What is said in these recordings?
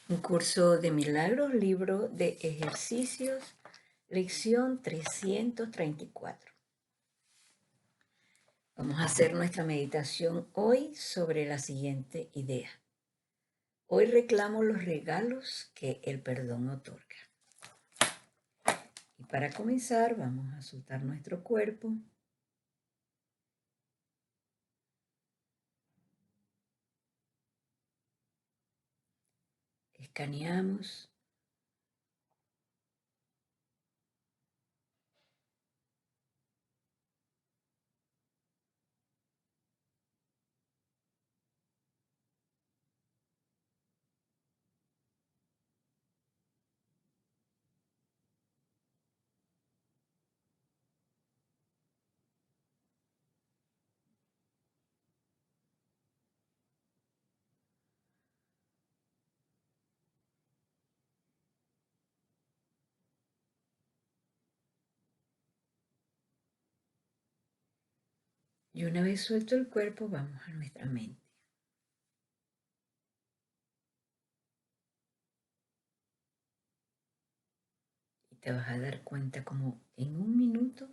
Un curso de milagros, libro de ejercicios, lección 334. Vamos a hacer nuestra meditación hoy sobre la siguiente idea. Hoy reclamo los regalos que el perdón otorga. Y para comenzar vamos a soltar nuestro cuerpo. Escaneamos. Y una vez suelto el cuerpo, vamos a nuestra mente. Y te vas a dar cuenta como en un minuto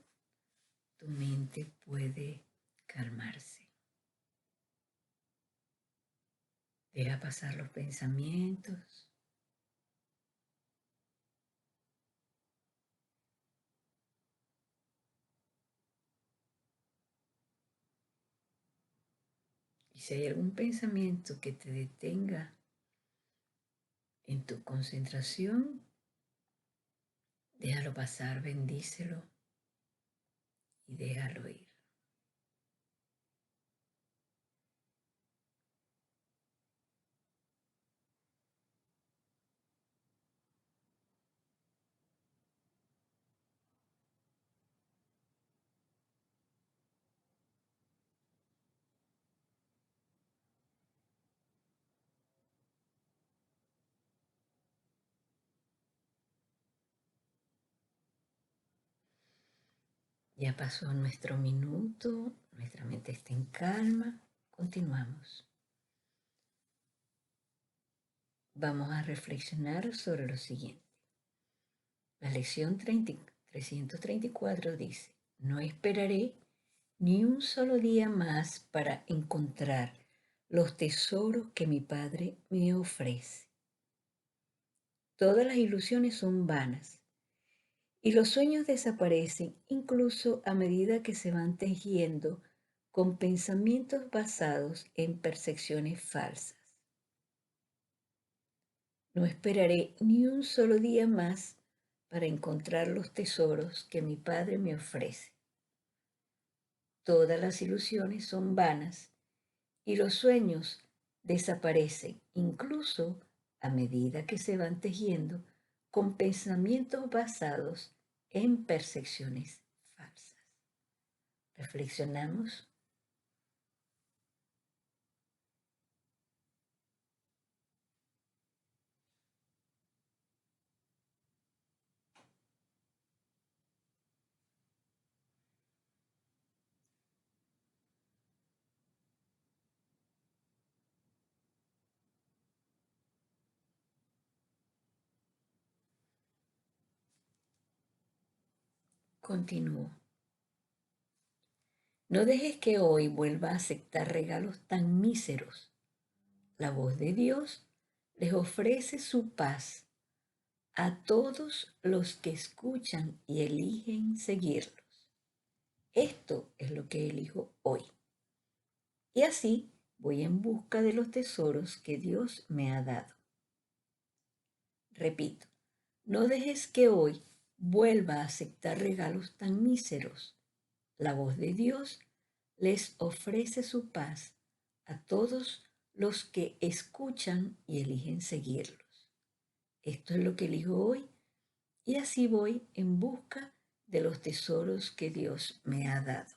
tu mente puede calmarse. Deja pasar los pensamientos. Y si hay algún pensamiento que te detenga en tu concentración, déjalo pasar, bendícelo y déjalo ir. Ya pasó nuestro minuto, nuestra mente está en calma, continuamos. Vamos a reflexionar sobre lo siguiente. La lección 334 dice, no esperaré ni un solo día más para encontrar los tesoros que mi Padre me ofrece. Todas las ilusiones son vanas y los sueños desaparecen incluso a medida que se van tejiendo con pensamientos basados en percepciones falsas. No esperaré ni un solo día más para encontrar los tesoros que mi Padre me ofrece. Todas las ilusiones son vanas y los sueños desaparecen incluso a medida que se van tejiendo con pensamientos basados en percepciones falsas. Reflexionamos. Continúo. No dejes que hoy vuelva a aceptar regalos tan míseros. La voz de Dios les ofrece su paz a todos los que escuchan y eligen seguirlos. Esto es lo que elijo hoy. Y así voy en busca de los tesoros que Dios me ha dado. Repito, no dejes que hoy vuelva a aceptar regalos tan míseros. La voz de Dios les ofrece su paz a todos los que escuchan y eligen seguirlos. Esto es lo que elijo hoy y así voy en busca de los tesoros que Dios me ha dado.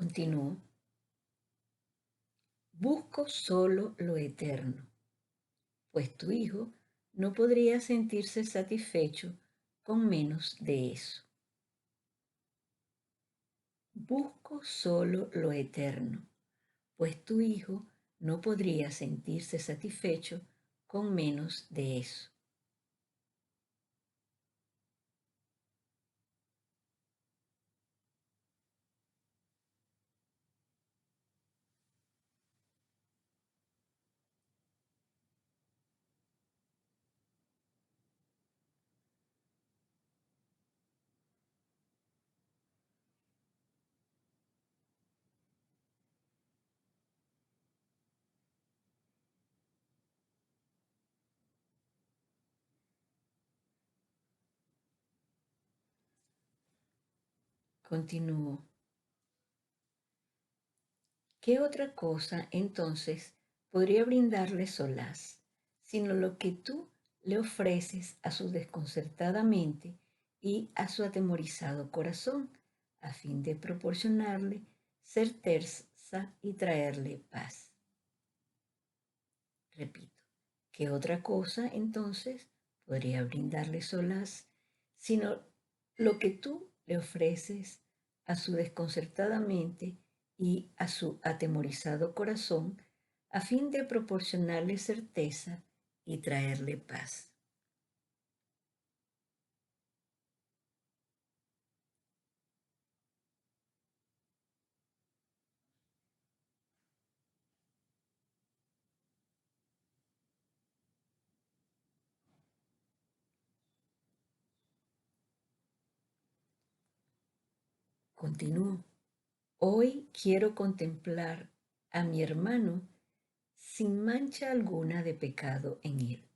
Continúo. Busco solo lo eterno, pues tu hijo no podría sentirse satisfecho con menos de eso. Busco solo lo eterno, pues tu hijo no podría sentirse satisfecho con menos de eso. Continúo. ¿Qué otra cosa entonces podría brindarle solaz, sino lo que tú le ofreces a su desconcertada mente y a su atemorizado corazón, a fin de proporcionarle certeza y traerle paz? Repito, ¿qué otra cosa entonces podría brindarle solaz, sino lo que tú le ofreces a su desconcertada mente y a su atemorizado corazón, a fin de proporcionarle certeza y traerle paz? Continúo. Hoy quiero contemplar a mi hermano sin mancha alguna de pecado en él.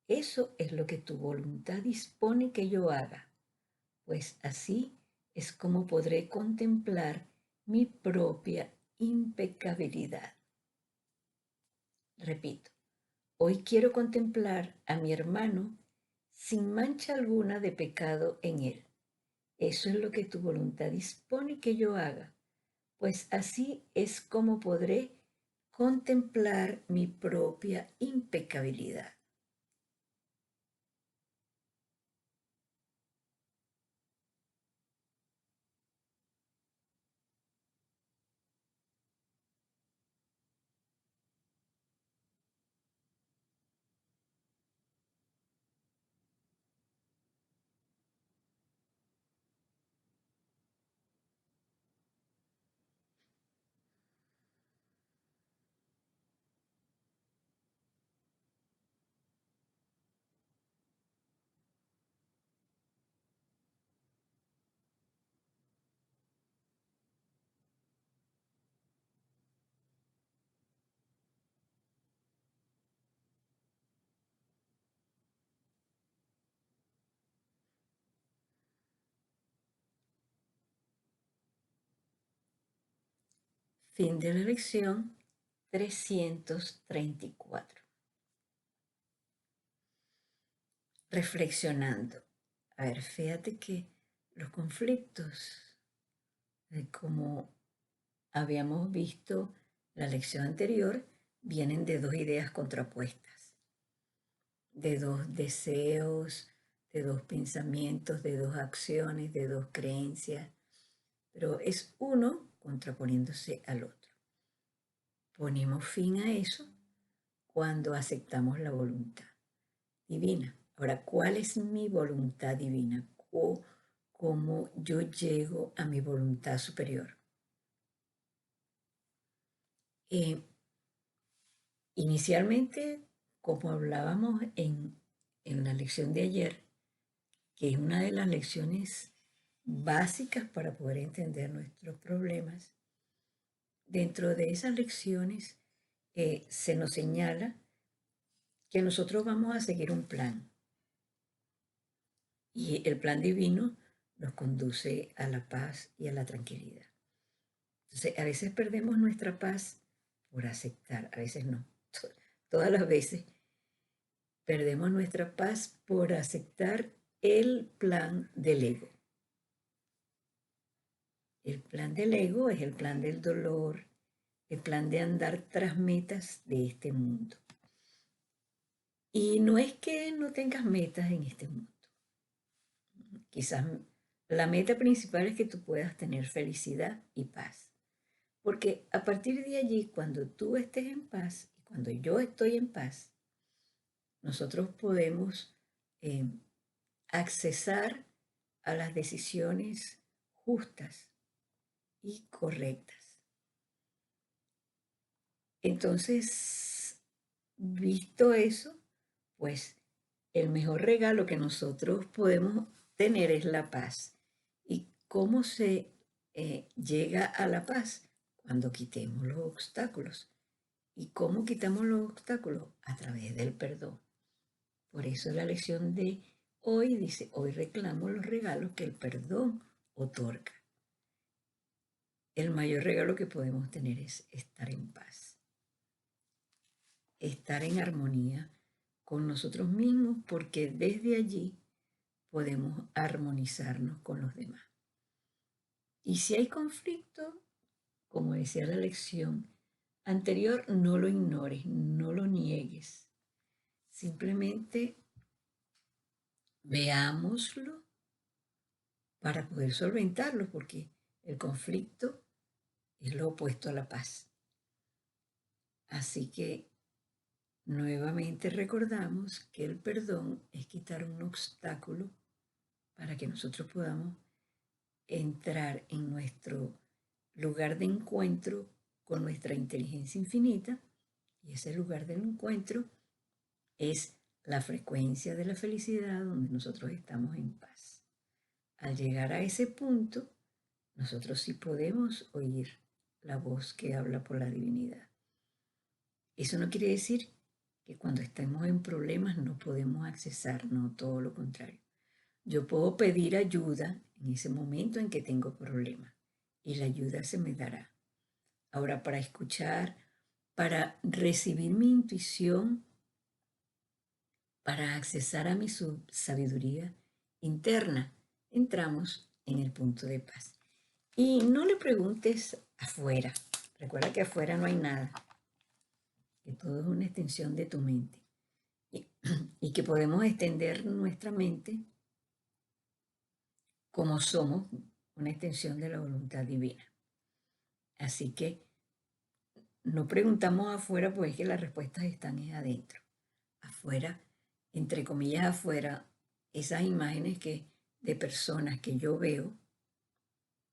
Eso es lo que tu voluntad dispone que yo haga, pues así es como podré contemplar mi propia impecabilidad. Repito, hoy quiero contemplar a mi hermano sin mancha alguna de pecado en él. Eso es lo que tu voluntad dispone que yo haga, pues así es como podré contemplar mi propia impecabilidad. Fin de la lección 334. Reflexionando. A ver, fíjate que los conflictos, como habíamos visto la lección anterior, vienen de dos ideas contrapuestas, de dos deseos, de dos pensamientos, de dos acciones, de dos creencias, pero es uno contraponiéndose al otro. Ponemos fin a eso cuando aceptamos la voluntad divina. Ahora, ¿cuál es mi voluntad divina? ¿Cómo yo llego a mi voluntad superior? Eh, Inicialmente, como hablábamos en la lección de ayer, que es una de las lecciones básicas para poder entender nuestros problemas, dentro de esas lecciones se nos señala que nosotros vamos a seguir un plan y el plan divino nos conduce a la paz y a la tranquilidad. Entonces, a veces perdemos nuestra paz por aceptar, a veces no, todas las veces perdemos nuestra paz por aceptar el plan del ego. El plan del ego es el plan del dolor, el plan de andar tras metas de este mundo. Y no es que no tengas metas en este mundo. Quizás la meta principal es que tú puedas tener felicidad y paz. Porque a partir de allí, cuando tú estés en paz y cuando yo estoy en paz, nosotros podemos eh, accesar a las decisiones justas y correctas. Entonces, visto eso, pues el mejor regalo que nosotros podemos tener es la paz. ¿Y cómo se llega a la paz? Cuando quitemos los obstáculos. ¿Y cómo quitamos los obstáculos? A través del perdón. Por eso la lección de hoy dice, hoy reclamo los regalos que el perdón otorga. El mayor regalo que podemos tener es estar en paz, estar en armonía con nosotros mismos, porque desde allí podemos armonizarnos con los demás. Y si hay conflicto, como decía la lección anterior, no lo ignores, no lo niegues. Simplemente veámoslo para poder solventarlo, porque el conflicto es lo opuesto a la paz. Así que nuevamente recordamos que el perdón es quitar un obstáculo para que nosotros podamos entrar en nuestro lugar de encuentro con nuestra inteligencia infinita, y ese lugar del encuentro es la frecuencia de la felicidad donde nosotros estamos en paz. Al llegar a ese punto, nosotros sí podemos oír la voz que habla por la divinidad. Eso no quiere decir que cuando estemos en problemas no podemos accesar, no, todo lo contrario. Yo puedo pedir ayuda en ese momento en que tengo problemas y la ayuda se me dará. Ahora, para escuchar, para recibir mi intuición, para accesar a mi sabiduría interna, entramos en el punto de paz. Y no le preguntes afuera. Recuerda que afuera no hay nada, que todo es una extensión de tu mente. Y que podemos extender nuestra mente como somos, una extensión de la voluntad divina. Así que no preguntamos afuera, pues es que las respuestas están adentro. Afuera, entre comillas afuera, esas imágenes de personas que yo veo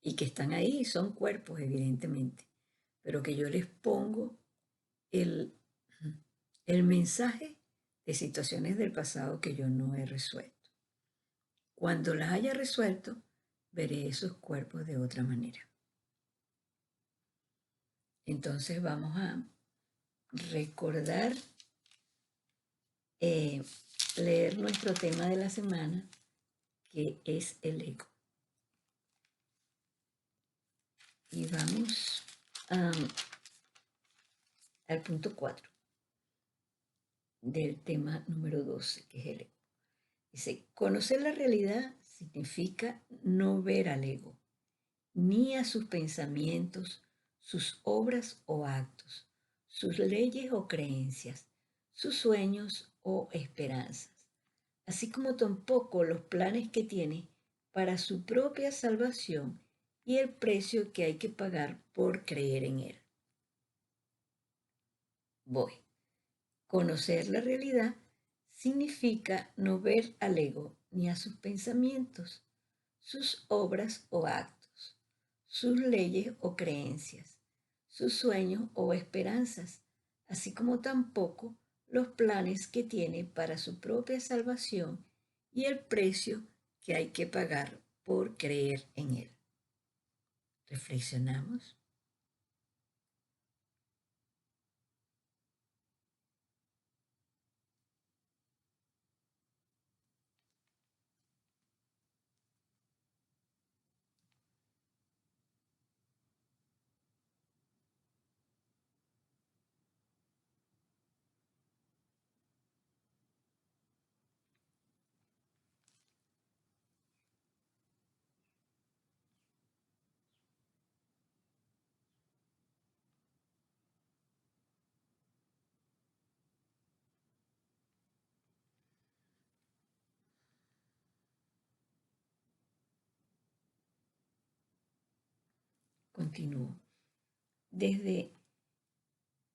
y que están ahí son cuerpos, evidentemente, pero que yo les pongo el mensaje de situaciones del pasado que yo no he resuelto. Cuando las haya resuelto, veré esos cuerpos de otra manera. Entonces vamos a recordar, leer nuestro tema de la semana, que es el ego. Y vamos al punto 4 del tema número 12, que es el ego. Dice, conocer la realidad significa no ver al ego, ni a sus pensamientos, sus obras o actos, sus leyes o creencias, sus sueños o esperanzas, así como tampoco los planes que tiene para su propia salvación y el precio que hay que pagar por creer en él. Voy. Conocer la realidad significa no ver al ego ni a sus pensamientos, sus obras o actos, sus leyes o creencias, sus sueños o esperanzas, así como tampoco los planes que tiene para su propia salvación y el precio que hay que pagar por creer en él. ¿Reflexionamos? continúo. Desde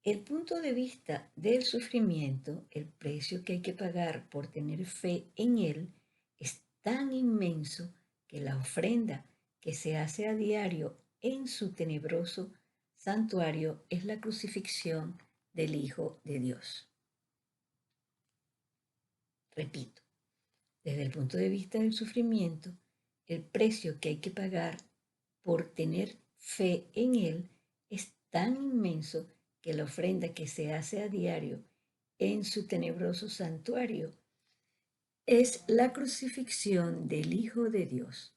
el punto de vista del sufrimiento, el precio que hay que pagar por tener fe en Él es tan inmenso que la ofrenda que se hace a diario en su tenebroso santuario es la crucifixión del Hijo de Dios. Repito, desde el punto de vista del sufrimiento, el precio que hay que pagar por tener fe en Él es tan inmenso que la ofrenda que se hace a diario en su tenebroso santuario es la crucifixión del Hijo de Dios.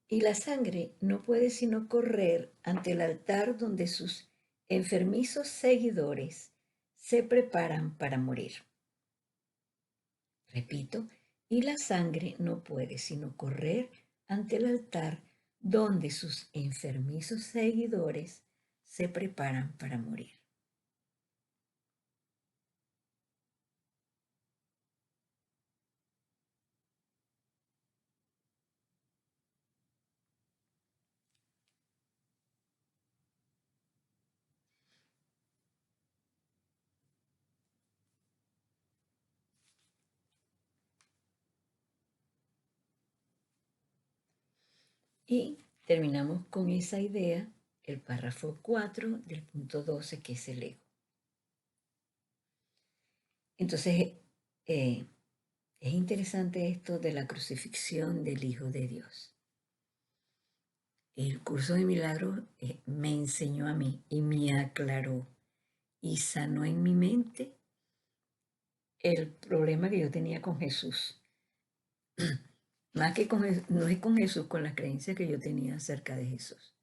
Y la sangre no puede sino correr ante el altar donde sus enfermizos seguidores se preparan para morir. Repito, y la sangre no puede sino correr ante el altar donde sus enfermizos seguidores se preparan para morir. Y terminamos con esa idea, el párrafo 4 del punto 12, que es el ego. Entonces, es interesante esto de la crucifixión del Hijo de Dios. El curso de milagros me enseñó a mí y me aclaró y sanó en mi mente el problema que yo tenía con Jesús. Más que no es con Jesús, con las creencias que yo tenía acerca de Jesús.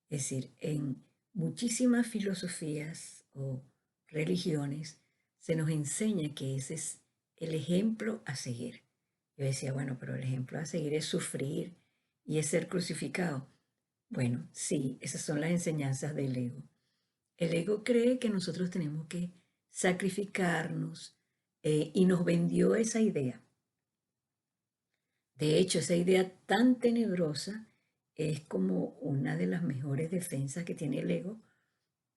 Es decir, en muchísimas filosofías o religiones se nos enseña que ese es el ejemplo a seguir. Yo decía, bueno, pero el ejemplo a seguir es sufrir y es ser crucificado. Bueno, sí, esas son las enseñanzas del ego. El ego cree que nosotros tenemos que sacrificarnos y nos vendió esa idea. De hecho, esa idea tan tenebrosa es como una de las mejores defensas que tiene el ego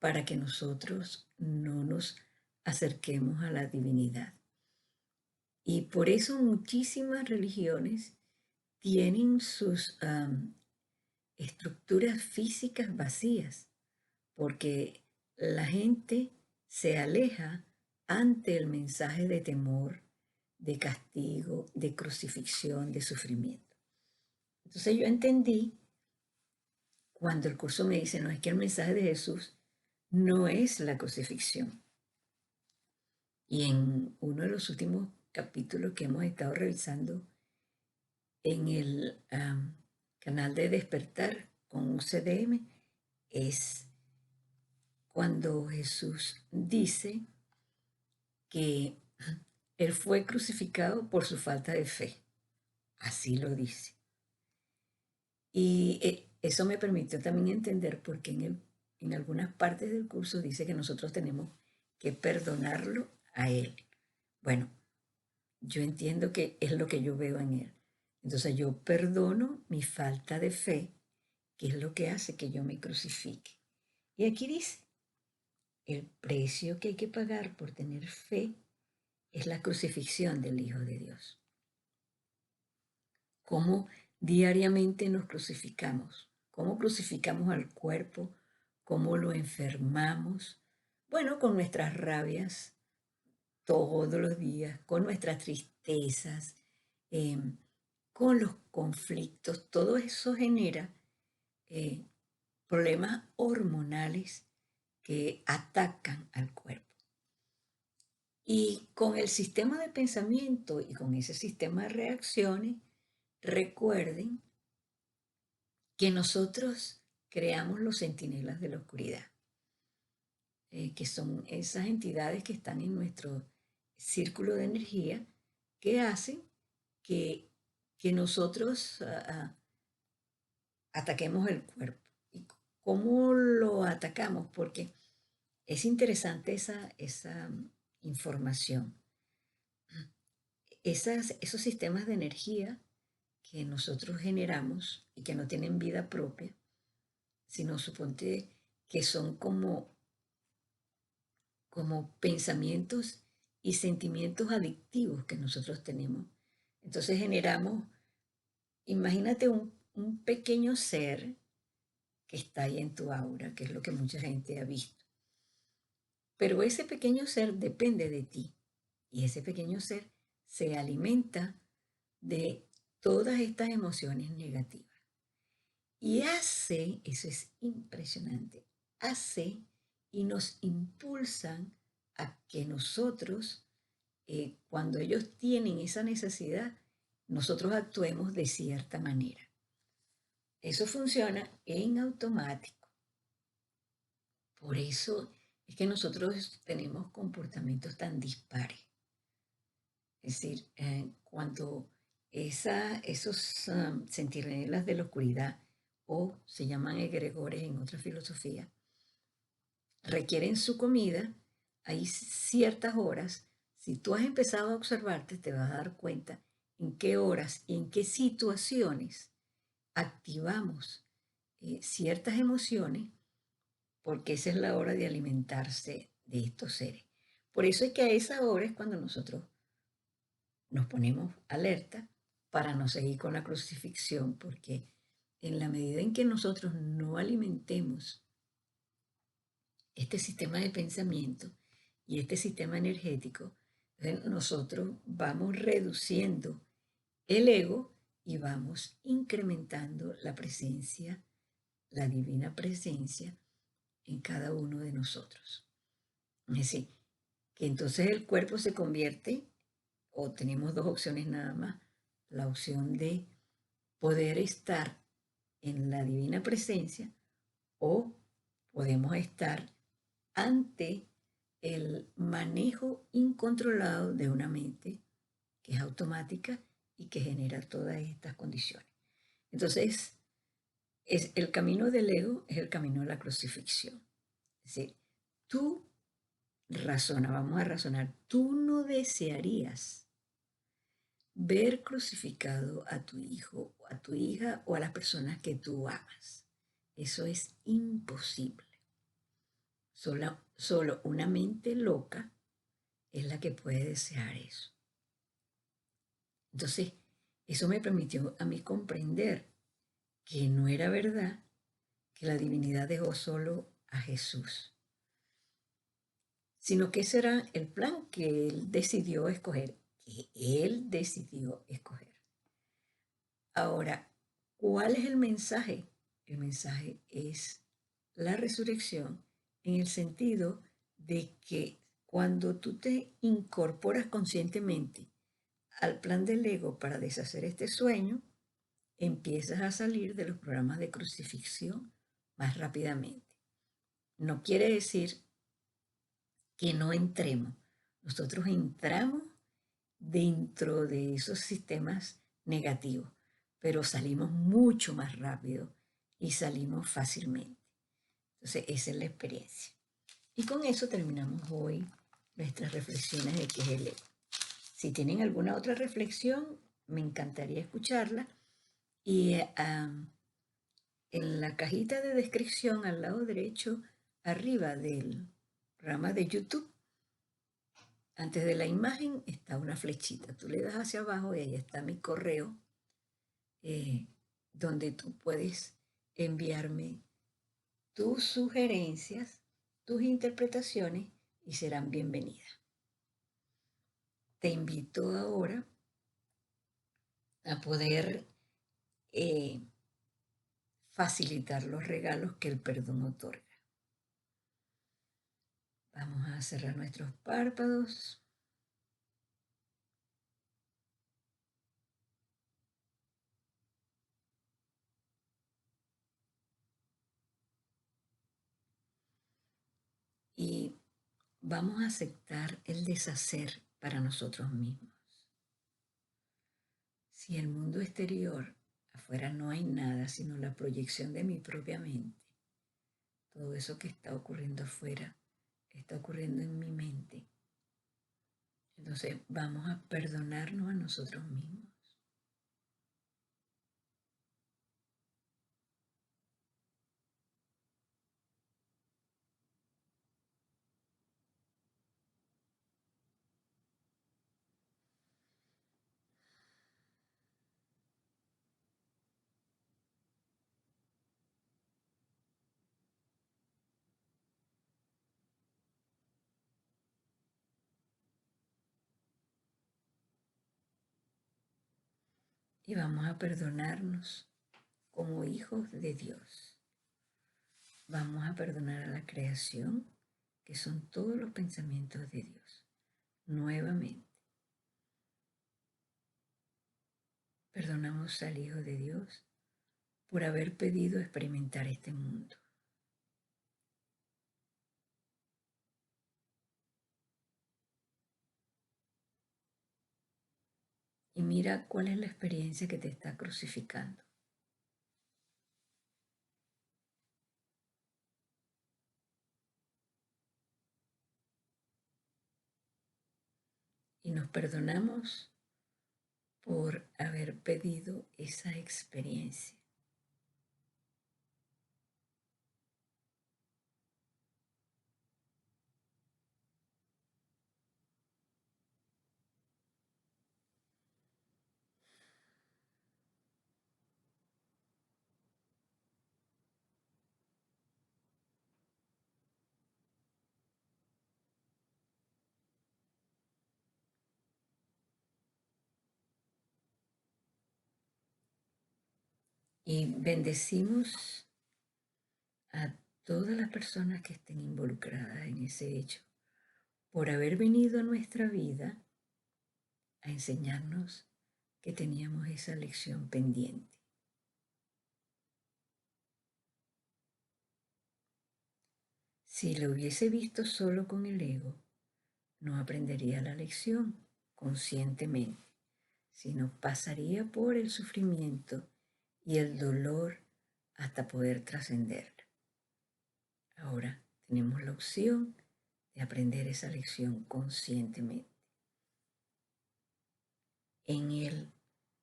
para que nosotros no nos acerquemos a la divinidad. Y por eso muchísimas religiones tienen sus estructuras físicas vacías, porque la gente se aleja ante el mensaje de temor, de castigo, de crucifixión, de sufrimiento. Entonces yo entendí cuando el curso me dice, no, es que el mensaje de Jesús no es la crucifixión. Y en uno de los últimos capítulos que hemos estado revisando en el canal de Despertar con UCDM, es cuando Jesús dice que Él fue crucificado por su falta de fe. Así lo dice. Y eso me permitió también entender por qué en algunas partes del curso dice que nosotros tenemos que perdonarlo a Él. Bueno, yo entiendo que es lo que yo veo en Él. Entonces yo perdono mi falta de fe, que es lo que hace que yo me crucifique. Y aquí dice, el precio que hay que pagar por tener fe es la crucifixión del Hijo de Dios. ¿Cómo diariamente nos crucificamos? ¿Cómo crucificamos al cuerpo? ¿Cómo lo enfermamos? Bueno, con nuestras rabias todos los días, con nuestras tristezas, con los conflictos. Todo eso genera problemas hormonales que atacan al cuerpo. Y con el sistema de pensamiento y con ese sistema de reacciones, recuerden que nosotros creamos los centinelas de la oscuridad, que son esas entidades que están en nuestro círculo de energía que hacen que nosotros ataquemos el cuerpo. ¿Y cómo lo atacamos? Porque es interesante esa información. Esos sistemas de energía que nosotros generamos y que no tienen vida propia, sino suponte que son como pensamientos y sentimientos adictivos que nosotros tenemos. Entonces generamos, imagínate un pequeño ser que está ahí en tu aura, que es lo que mucha gente ha visto. Pero ese pequeño ser depende de ti y ese pequeño ser se alimenta de todas estas emociones negativas. Y hace, eso es impresionante, hace y nos impulsan a que nosotros, cuando ellos tienen esa necesidad, nosotros actuemos de cierta manera. Eso funciona en automático. Por eso es que nosotros tenemos comportamientos tan dispares. Es decir, cuando esos centinelas de la oscuridad, o se llaman egregores en otra filosofía, requieren su comida, hay ciertas horas. Si tú has empezado a observarte, te vas a dar cuenta en qué horas y en qué situaciones activamos ciertas emociones, porque esa es la hora de alimentarse de estos seres. Por eso es que a esa hora es cuando nosotros nos ponemos alerta para no seguir con la crucifixión, porque en la medida en que nosotros no alimentemos este sistema de pensamiento y este sistema energético, nosotros vamos reduciendo el ego y vamos incrementando la presencia, la divina presencia en cada uno de nosotros. Es decir, que entonces el cuerpo se convierte, o tenemos dos opciones nada más, la opción de poder estar en la divina presencia o podemos estar ante el manejo incontrolado de una mente que es automática y que genera todas estas condiciones. Entonces, el camino del ego es el camino de la crucifixión. Es decir, tú vamos a razonar, tú no desearías ver crucificado a tu hijo, a tu hija o a las personas que tú amas. Eso es imposible. Solo una mente loca es la que puede desear eso. Entonces, eso me permitió a mí comprender que no era verdad que la divinidad dejó solo a Jesús, sino que ese era el plan que él decidió escoger, Ahora, ¿cuál es el mensaje? El mensaje es la resurrección en el sentido de que cuando tú te incorporas conscientemente al plan del ego para deshacer este sueño, empiezas a salir de los programas de crucifixión más rápidamente. No quiere decir que no entremos. Nosotros entramos dentro de esos sistemas negativos, pero salimos mucho más rápido y salimos fácilmente. Entonces, esa es la experiencia. Y con eso terminamos hoy nuestras reflexiones de qué es el ego. Si tienen alguna otra reflexión, me encantaría escucharla. Y en la cajita de descripción al lado derecho, arriba del programa de YouTube, antes de la imagen está una flechita. Tú le das hacia abajo y ahí está mi correo, donde tú puedes enviarme tus sugerencias, tus interpretaciones y serán bienvenidas. Te invito ahora a poder facilitar los regalos que el perdón otorga. Vamos a cerrar nuestros párpados. vamos a aceptar el deshacer para nosotros mismos. Si el mundo exterior, afuera no hay nada sino la proyección de mi propia mente, todo eso que está ocurriendo afuera está ocurriendo en mi mente. Entonces vamos a perdonarnos a nosotros mismos. Y vamos a perdonarnos como hijos de Dios. Vamos a perdonar a la creación, que son todos los pensamientos de Dios. Nuevamente, perdonamos al Hijo de Dios por haber pedido experimentar este mundo. Y mira cuál es la experiencia que te está crucificando. Y nos perdonamos por haber pedido esa experiencia. Y bendecimos a todas las personas que estén involucradas en ese hecho por haber venido a nuestra vida a enseñarnos que teníamos esa lección pendiente. Si lo hubiese visto solo con el ego, no aprendería la lección conscientemente, sino pasaría por el sufrimiento y el dolor hasta poder trascenderla. Ahora tenemos la opción de aprender esa lección conscientemente.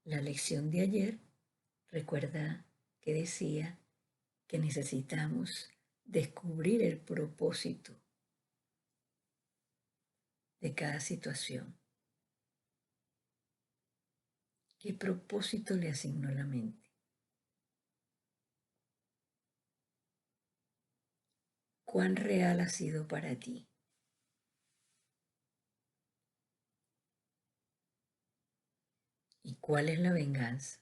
La lección de ayer, recuerda que decía que necesitamos descubrir el propósito de cada situación. ¿Qué propósito le asignó la mente? ¿Cuán real ha sido para ti? ¿Y cuál es la venganza?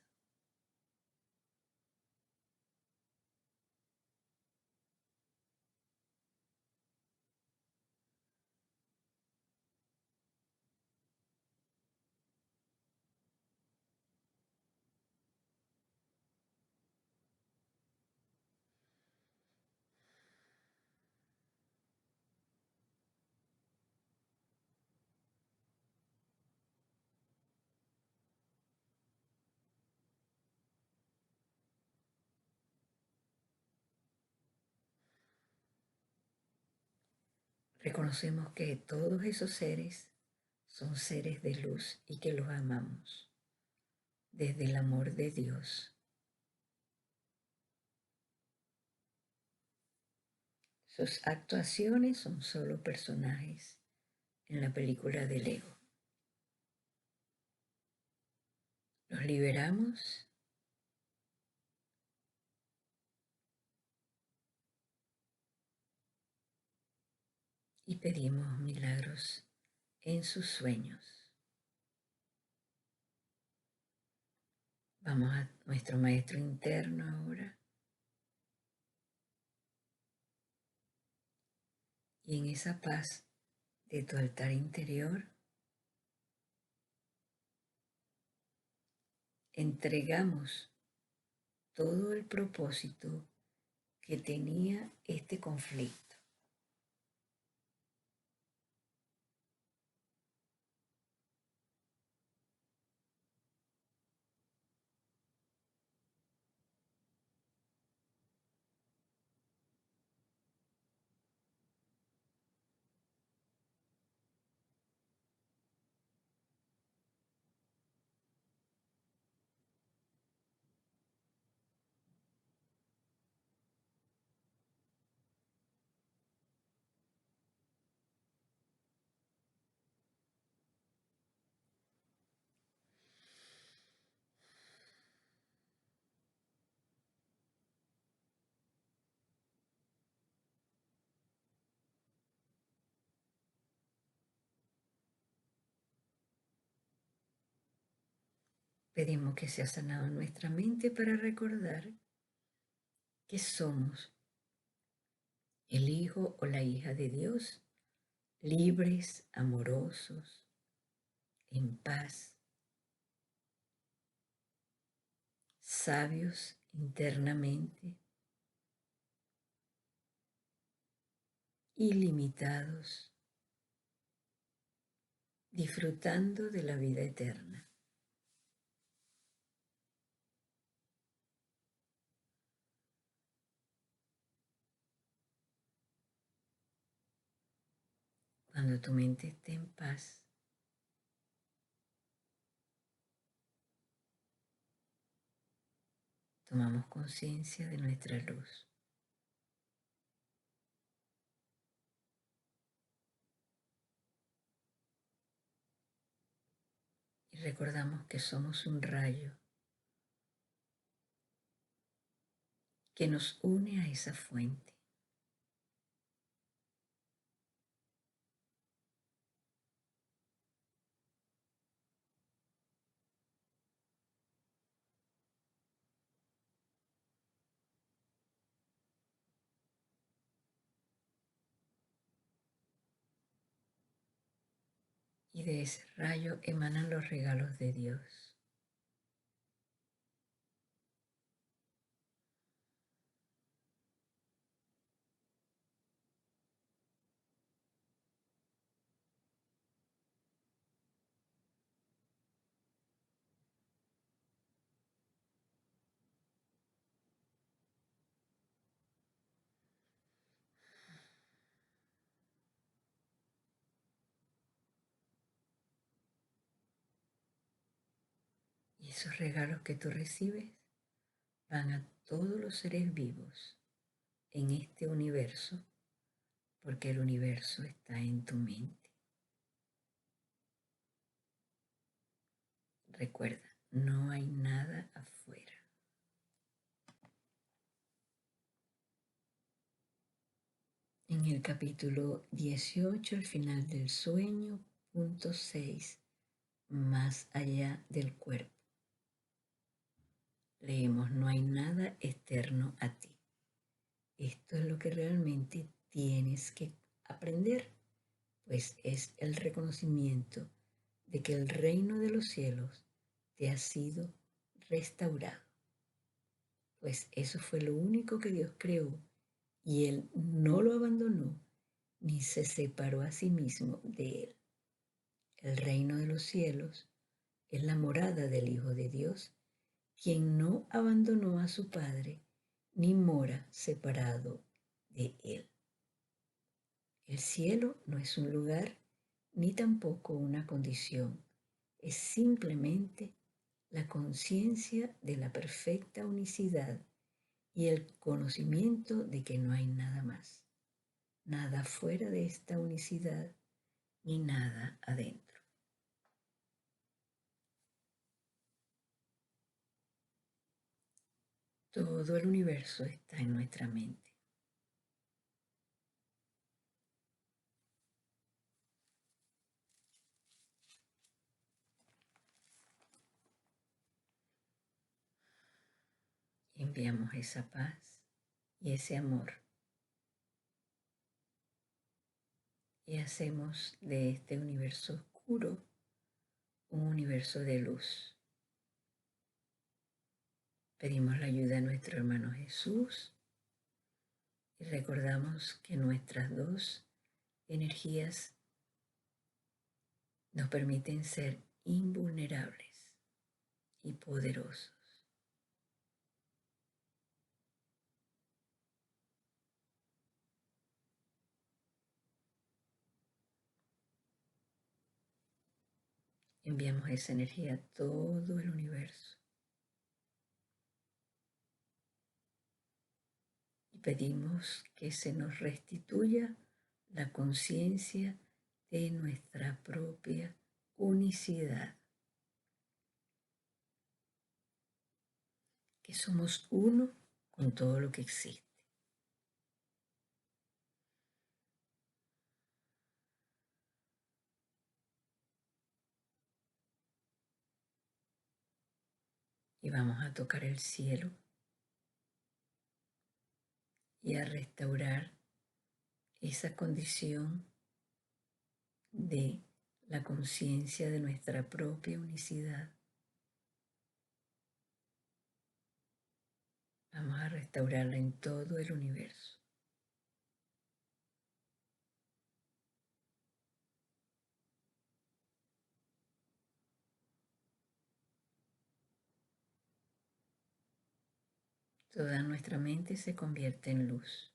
Reconocemos que todos esos seres son seres de luz y que los amamos desde el amor de Dios. Sus actuaciones son solo personajes en la película del ego. Los liberamos y pedimos milagros en sus sueños. Vamos a nuestro maestro interno ahora. Y en esa paz de tu altar interior, entregamos todo el propósito que tenía este conflicto. Pedimos que sea sanado nuestra mente para recordar que somos el hijo o la hija de Dios, libres, amorosos, en paz, sabios internamente, ilimitados, disfrutando de la vida eterna. Cuando tu mente esté en paz, tomamos conciencia de nuestra luz y recordamos que somos un rayo que nos une a esa fuente. Y de ese rayo emanan los regalos de Dios. Y esos regalos que tú recibes van a todos los seres vivos en este universo, porque el universo está en tu mente. Recuerda, no hay nada afuera. En el capítulo 18, el final del sueño, punto 6, más allá del cuerpo. Leemos, no hay nada externo a ti. Esto es lo que realmente tienes que aprender, pues es el reconocimiento de que el reino de los cielos te ha sido restaurado. Pues eso fue lo único que Dios creó y Él no lo abandonó ni se separó a sí mismo de Él. El reino de los cielos es la morada del Hijo de Dios, quien no abandonó a su Padre ni mora separado de Él. El cielo no es un lugar ni tampoco una condición, es simplemente la conciencia de la perfecta unicidad y el conocimiento de que no hay nada más, nada fuera de esta unicidad ni nada adentro. Todo el universo está en nuestra mente. Enviamos esa paz y ese amor y hacemos de este universo oscuro un universo de luz. Pedimos la ayuda a nuestro hermano Jesús y recordamos que nuestras dos energías nos permiten ser invulnerables y poderosos. Enviamos esa energía a todo el universo y pedimos que se nos restituya la conciencia de nuestra propia unicidad, que somos uno con todo lo que existe. y vamos a tocar el cielo y a restaurar esa condición de la conciencia de nuestra propia unicidad. Vamos a restaurarla en todo el universo. Toda nuestra mente se convierte en luz.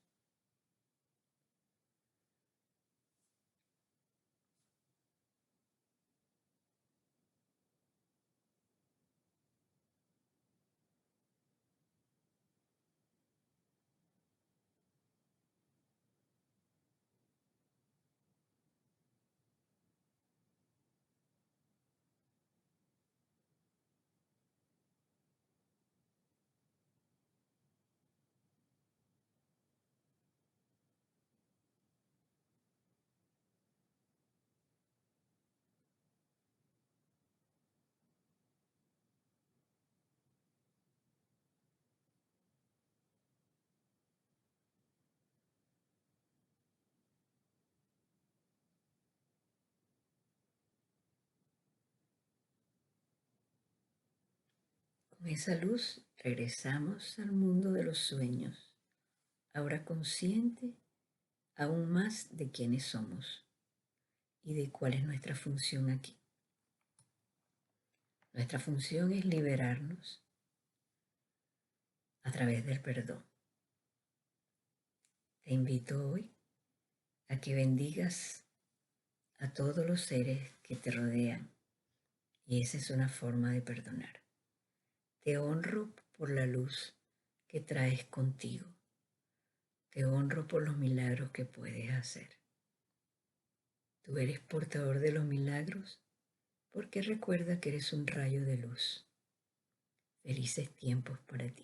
Con esa luz regresamos al mundo de los sueños, ahora consciente aún más de quiénes somos y de cuál es nuestra función aquí. Nuestra función es liberarnos a través del perdón. Te invito hoy a que bendigas a todos los seres que te rodean y esa es una forma de perdonar. Te honro por la luz que traes contigo. Te honro por los milagros que puedes hacer. Tú eres portador de los milagros porque recuerda que eres un rayo de luz. Felices tiempos para ti.